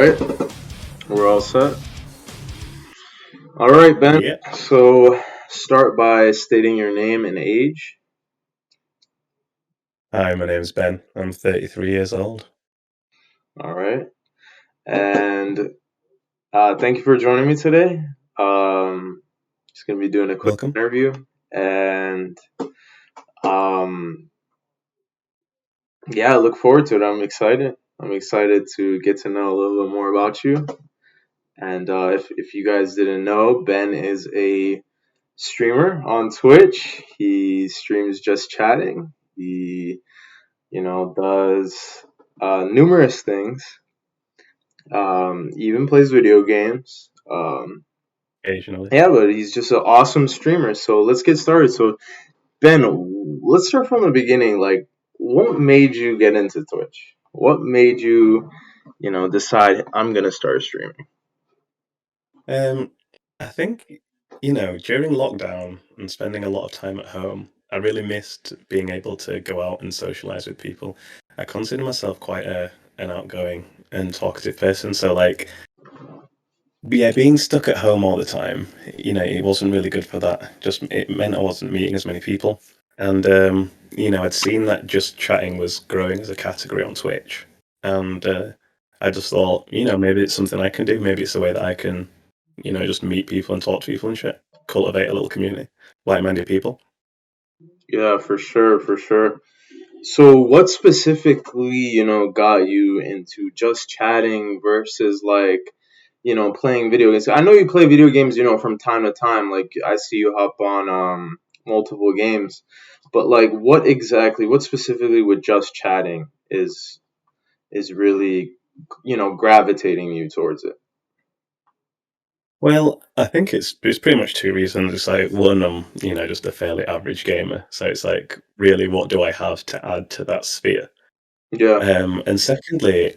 right, we're all set. All right, Ben. Yeah. So start by stating your name and age. Hi, my name's Ben. I'm 33 years old. All right, and thank you for joining me today. Just gonna be doing a quick Welcome. interview, and um, yeah, I look forward to it. I'm excited. I'm excited to get to know a little bit more about you. And if you guys didn't know, Ben is a streamer on Twitch. He streams just chatting. He does numerous things. Even plays video games. Occasionally. Yeah, but he's just an awesome streamer. So let's get started. So Ben, let's start from the beginning. Like, what made you get into Twitch? What made you, decide I'm gonna start streaming? Um, I think, during lockdown and spending a lot of time at home, I really missed being able to go out and socialize with people. I consider myself quite an outgoing and talkative person, so yeah, being stuck at home all the time, it wasn't really good for that. Just it meant I wasn't meeting as many people. And I'd seen that just chatting was growing as a category on Twitch. And I just thought, maybe it's something I can do. Maybe it's a way that I can, just meet people and talk to people and shit. Cultivate a little community, like-minded people. Yeah, for sure, for sure. So, what specifically, got you into just chatting versus playing video games? I know you play video games, from time to time. Like, I see you hop on multiple games, but like, what specifically with just chatting is really, gravitating you towards it? Well, I think it's pretty much two reasons. It's like one, I'm just a fairly average gamer, so it's like really, what do I have to add to that sphere? Yeah, And secondly,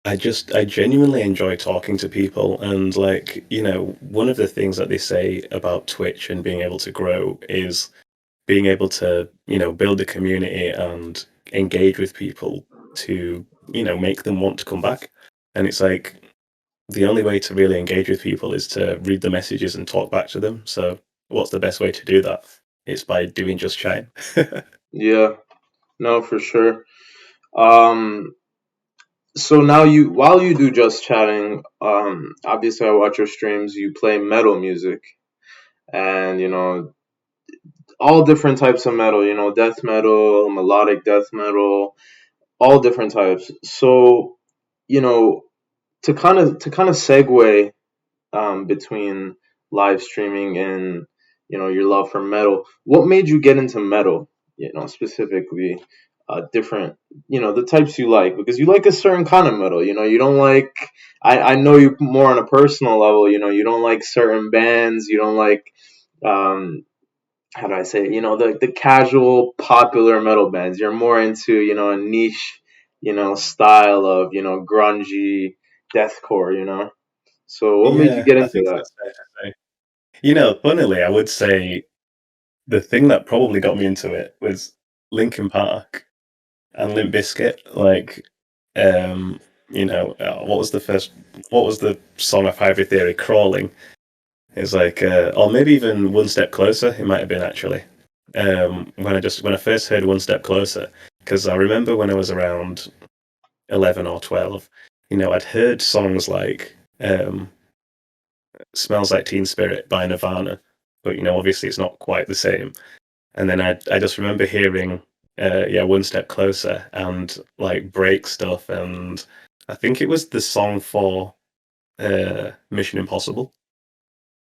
I genuinely enjoy talking to people, and one of the things that they say about Twitch and being able to grow is being able to build a community and engage with people to make them want to come back. And it's like the only way to really engage with people is to read the messages and talk back to them. So what's the best way to do that? It's by doing just chatting. yeah, no, for sure. Um, So now while you do just chatting, obviously I watch your streams. You play metal music, and all different types of metal. Death metal, melodic death metal, all different types. So you know, to kind of segue between live streaming and your love for metal. What made you get into metal? Specifically, different the types you like because you like a certain kind of metal. You don't like. I know you more on a personal level. You don't like certain bands. You don't like how do I say it? The casual popular metal bands. You're more into a niche style of grungy deathcore. So what made you Yeah, get I into think that? that's fair to say. Funnily, I would say the thing that probably got me into it was Linkin Park and Limp Bizkit. What was the first? What was the song of Hybrid Theory? Crawling. It's like, or maybe even One Step Closer. It might have been actually. When I first heard One Step Closer, because I remember when I was around 11 or 12, I'd heard songs like "Smells Like Teen Spirit" by Nirvana, but obviously it's not quite the same. And then I just remember hearing, One Step Closer and like break stuff, and I think it was the song for Mission Impossible,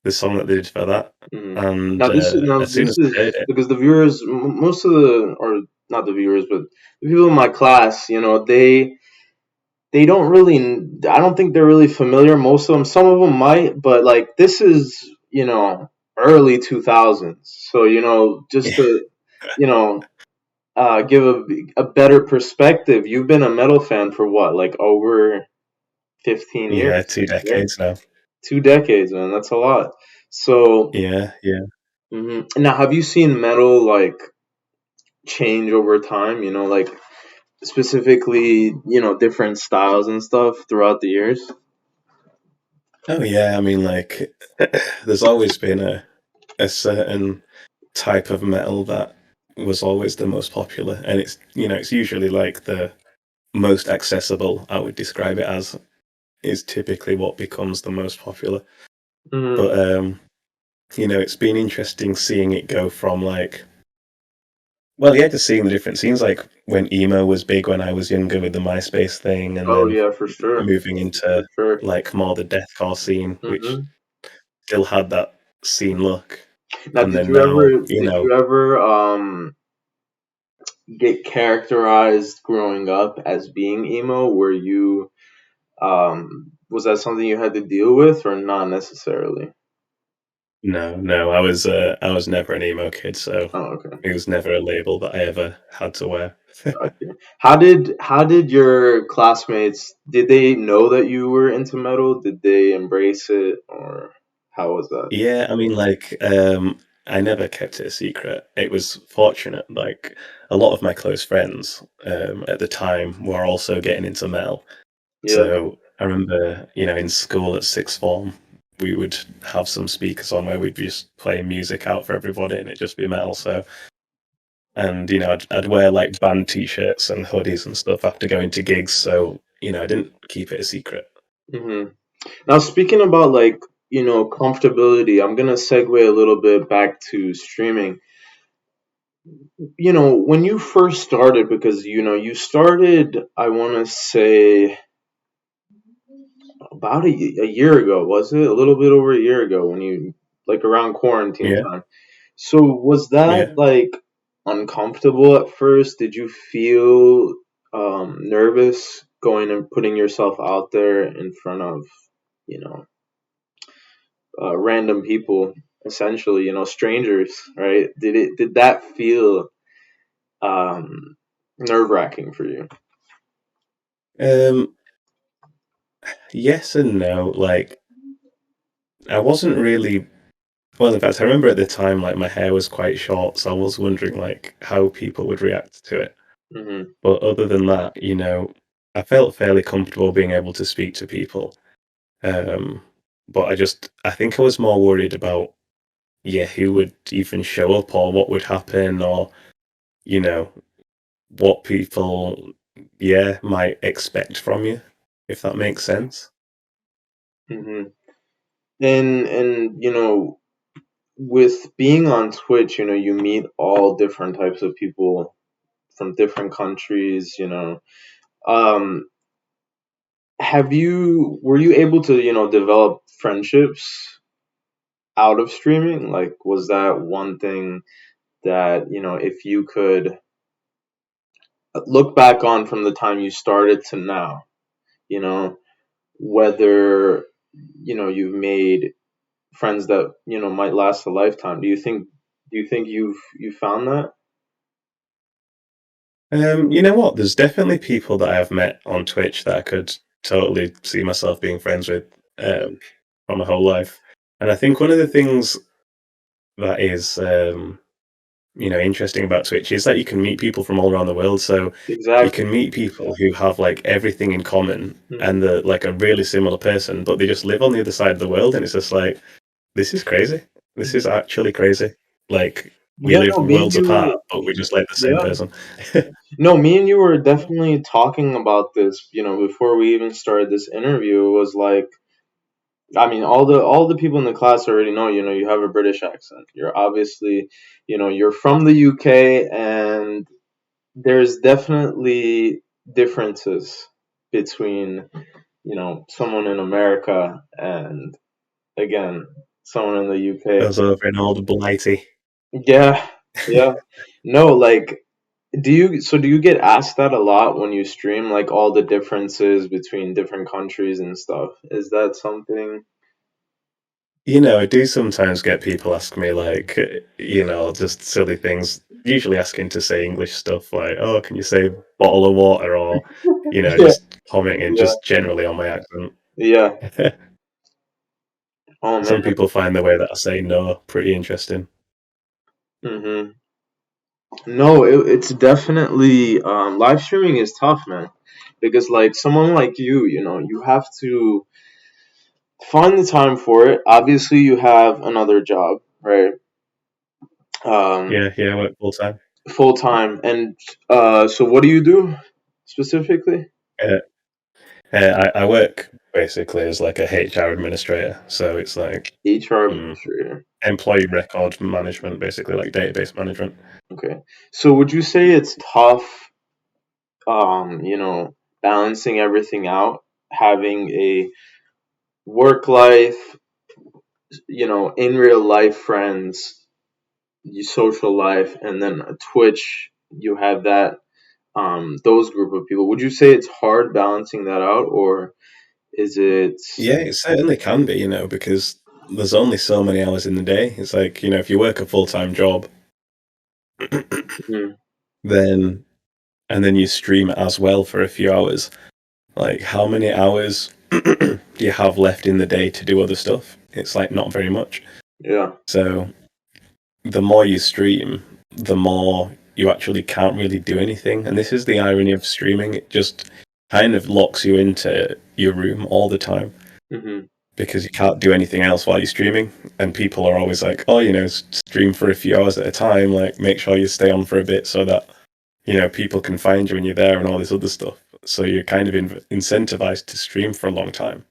the song that they did for that. Mm. And Now as soon as I heard it, because the viewers, most of the or not the viewers, but the people in my class, they don't really. I don't think they're really familiar. Most of them, some of them might, but like this is early 2000s, so just yeah, to you know give a better perspective. You've been a metal fan for what, like over 15 yeah, years, two right? decades now. 2 decades, man. That's a lot. So. Yeah, yeah. Now, have you seen metal like change over time? Like specifically, different styles and stuff throughout the years. Oh yeah, I mean, like, there's always been a certain type of metal that was always the most popular, and it's usually like the most accessible. I would describe it as is typically what becomes the most popular. Hmm. But it's been interesting seeing it go from like, well, yeah, just seeing the different scenes, like when emo was big when I was younger with the MySpace thing, and Oh then yeah, for sure, moving for into sure. like more the deathcore scene, which Hmm. still had that scene look. Now, And then now, did you ever get characterized growing up as being emo? Were you was that something you had to deal with, or not necessarily? no, I was never an emo kid, so Oh, okay. it was never a label that I ever had to wear. Gotcha. How did your classmates, did they know that you were into metal? Did they embrace it, or how was that? Yeah, I mean, like, I never kept it a secret. It was fortunate. Like, a lot of my close friends at the time were also getting into metal. Yeah. So I remember, in school at sixth form, we would have some speakers on where we'd just play music out for everybody, and it'd just be metal. So, and I'd wear like band t-shirts and hoodies and stuff after going to gigs. So, I didn't keep it a secret. Hmm. Now, speaking about like, comfortability, I'm gonna segue a little bit back to streaming. When you first started, because you started, I want to say about a year ago, was it? A little bit over a year ago, when you, like, around quarantine Yeah, time. So was that yeah. like uncomfortable at first? Did you feel nervous going and putting yourself out there in front of, you know, random people, essentially, strangers, right? Did that feel um, nerve wracking for you? Um, yes and no. Like, I wasn't really. Well, in fact, I remember at the time, like, my hair was quite short, so I was wondering, like, how people would react to it. Hmm. But other than that, I felt fairly comfortable being able to speak to people. Um, but I think I was more worried about, yeah, who would even show up or what would happen or, you know, what people, yeah, might expect from you, if that makes sense. Hmm. And with being on Twitch, you meet all different types of people from different countries. Um, were you able to, develop friendships out of streaming? Like, was that one thing that, if you could look back on from the time you started to now, you know, whether, you've made friends that, might last a lifetime. Do you think you found that? You know what? There's definitely people that I have met on Twitch that I could totally see myself being friends with for my whole life. And I think one of the things that is interesting about Twitch is that you can meet people from all around the world. So you Exactly. can meet people who have like everything in common Mhm. and they're like a really similar person, but they just live on the other side of the world, and it's just like this is crazy. This is actually crazy. Like we Yeah, live no, me and worlds apart, you, but we just like the same yeah. person. No, me and you were definitely talking about this, before we even started this interview. It was like, I mean, all the people in the class already know, you have a British accent. You're obviously, you're from the UK, and there's definitely differences between, someone in America and, again, someone in the UK. Goes over in old Blighty. Yeah, yeah. No, like, do you get asked that a lot when you stream, like all the differences between different countries and stuff? Is that something? I do sometimes get people ask me like, just silly things. Usually asking to say English stuff like, "Oh, can you say bottle of water?" or Yeah, just commenting yeah, just generally on my accent. yeah. Oh man. Some people find the way that I say no pretty interesting. Hmm. No, it's definitely live streaming is tough, man, because like someone like you have to find the time for it. Obviously, you have another job, right? Um, Yeah, I work full time. full time, and so what do you do specifically? Uh, I work basically as like a HR administrator, so it's like HR mm, administrator. employee record management, basically like database management. Okay. So would you say it's tough, you know, balancing everything out, having a work life, you know, in real life friends, your social life, and then a Twitch, you have that, those group of people. Would you say it's hard balancing that out, or is it? Yeah, it certainly can be, because there's only so many hours in the day. It's like, if you work a full-time job, Mm, then and then you stream as well for a few hours, like how many hours do you have left in the day to do other stuff? It's like not very much. yeah. So the more you stream, the more you actually can't really do anything. And this is the irony of streaming. It just kind of locks you into your room all the time Hmm. because you can't do anything else while you're streaming. And people are always like, oh, stream for a few hours at a time. Like, make sure you stay on for a bit so that, people can find you when you're there and all this other stuff. So you're kind of incentivized to stream for a long time.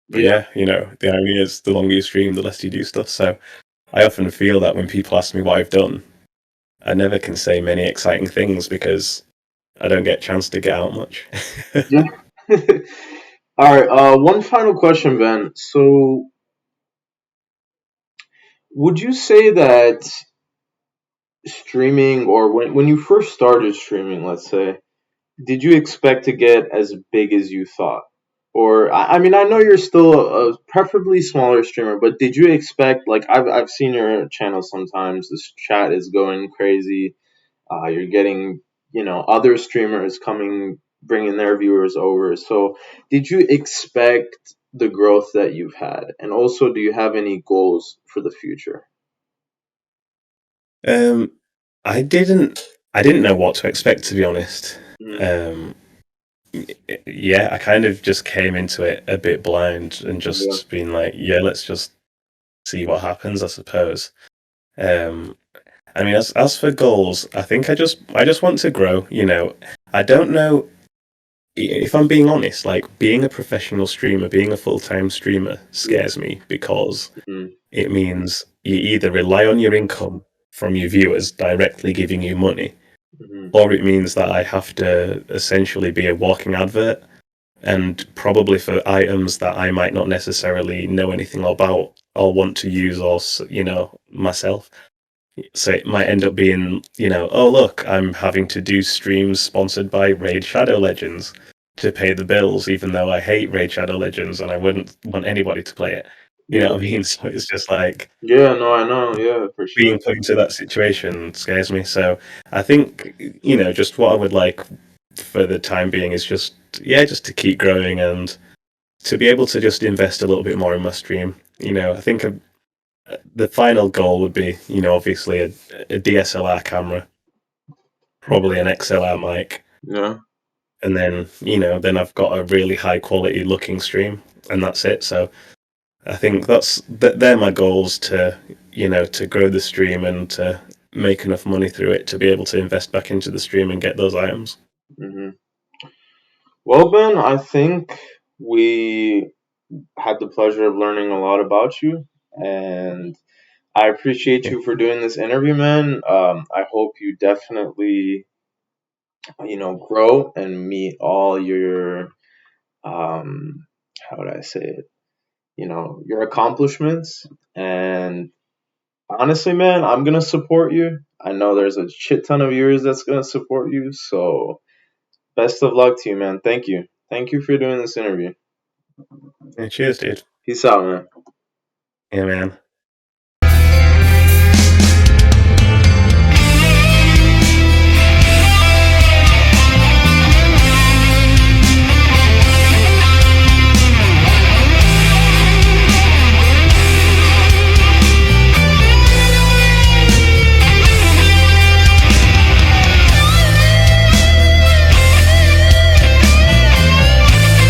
But Yeah. yeah, the irony is the longer you stream, the less you do stuff. So I often feel that when people ask me what I've done, I never can say many exciting things because I don't get a chance to get out much. Yeah. All right. One final question, Ben. So, would you say that streaming, or when you first started streaming, let's say, did you expect to get as big as you thought? Or I mean, I know you're still a preferably smaller streamer, but did you expect, like, I've seen your channel sometimes. This chat is going crazy. You're getting, you know, other streamers coming, bringing their viewers over. So, did you expect the growth that you've had? And also, do you have any goals for the future? um, I didn't know what to expect, to be honest. Mm, Um, yeah, I kind of just came into it a bit blind and yeah. just been like, yeah, let's just see what happens, I suppose. Um, I mean, as for goals, I think I just want to grow. I don't know if I'm being honest. Like being a professional streamer, being a full time streamer Yeah. scares me because Mm, it means you either rely on your income from your viewers directly giving you money, mm, or it means that I have to essentially be a walking advert and probably for items that I might not necessarily know anything about or want to use or myself. So it might end up being, oh look, I'm having to do streams sponsored by Raid Shadow Legends to pay the bills, even though I hate Raid Shadow Legends and I wouldn't want anybody to play it. You know yeah. what I mean? So it's just like Yeah. No, I know. Yeah, for sure. being put into that situation scares me. So I think, just what I would like for the time being is just, yeah, just to keep growing and to be able to just invest a little bit more in my stream. I think the final goal would be, obviously a DSLR camera, probably an XLR mic, Yeah. and then, then I've got a really high quality looking stream, and that's it. So I think they're my goals to, to grow the stream and to make enough money through it to be able to invest back into the stream and get those items. Hmm. Well, Ben, I think we had the pleasure of learning a lot about you, and I appreciate Yeah, you for doing this interview, man. I hope you definitely, you know, grow and meet all your, how would I say it? You know, your accomplishments. And honestly, man, I'm gonna support you. I know there's a shit ton of viewers that's gonna support you. So best of luck to you, man. Thank you. Thank you for doing this interview. yeah cheers, dude. Peace out, man. Yeah, man.